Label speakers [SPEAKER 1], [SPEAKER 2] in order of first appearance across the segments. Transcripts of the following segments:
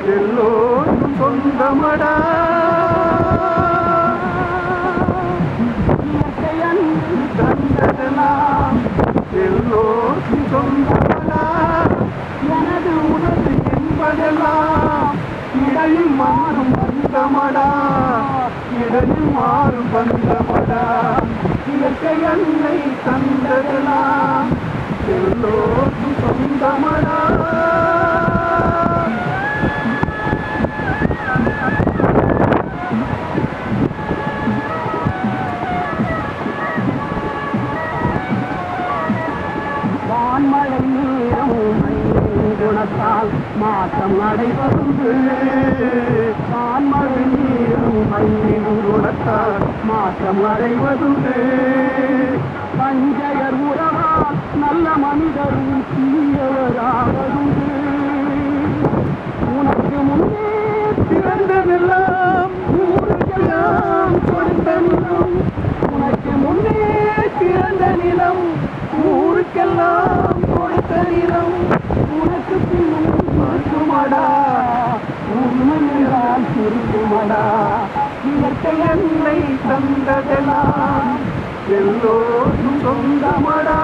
[SPEAKER 1] எல்லோரும் சொந்தமடா. தந்ததெல்லாம் எல்லோரும் சொந்தமடா. எனது உணர்வு என்பதெல்லாம் இடையில் மாறும் பந்தமடா. இடையில் மாறும் பந்தமடா. இயற்கை அன்னை தந்ததெல்லாம் எல்லோரும் சொந்தமடா. வான்மழை நீரம் குணத்தால் மாற்றம் அடைவதுண்டு. வான்மழை நீரும் மண்ணின் குணத்தால் மாற்றம் அடைவதுண்டு. பஞ்சயர் உறவால் நல்ல மனிதரும் தீயவராவதுண்டு. உனக்கு முன்னே பிறந்ததெல்லாம் ஊருக்கெல்லாம் சொந்த நிலம். உனக்கு முன்னே பிறந்த நிலம் ஊருக்கெல்லாம் கொடுத்த நிலம். உனக்கு பின்னும் மறுக்குமடா, உண்மையால் திருக்குமடா. இயற்கை என்னை தந்ததெல்லாம் எல்லோரும் சொந்தமடா.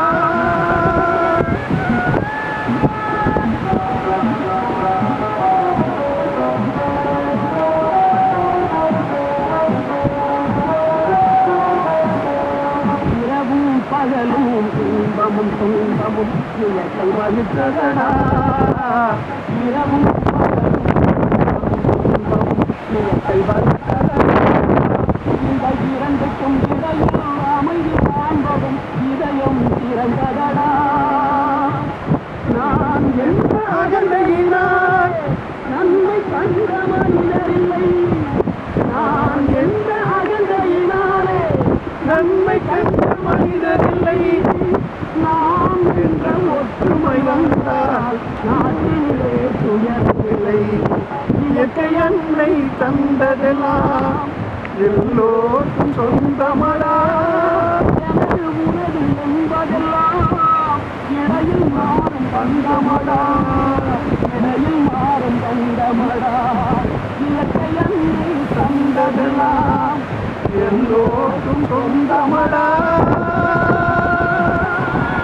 [SPEAKER 1] பகலும் துன்பமும் துன்பமும் இயற்கை வகுத்ததடா. இரவும் துன்பமும் இயற்கை வகுத்ததடா. இந்த இரண்டுக்கும் இடையில் அமைதி காண்பதும் இதயம் திறந்ததடா. நான் எந்த அகந்தையினால் நன்மை கண்ட மனிதரில்லை. நான் எந்த அகந்தையினாலே நன்மை கண்ட மனிதரில்லை. நாம் என்ற ஒற்றுமை வந்தால் நாட்டிலே துயரமில்லை. இயற்கை அன்னை தந்ததெல்லாம் எல்லோருக்கும் சொந்தமடா. எனது உணவு என்பதெல்லாம் இடையில் மாறும் பந்தமடா. இடையில் மாறும் பந்தமடா. இயற்கை அன்னை தந்ததெல்லாம் எல்லோருக்கும் சொந்தமடா.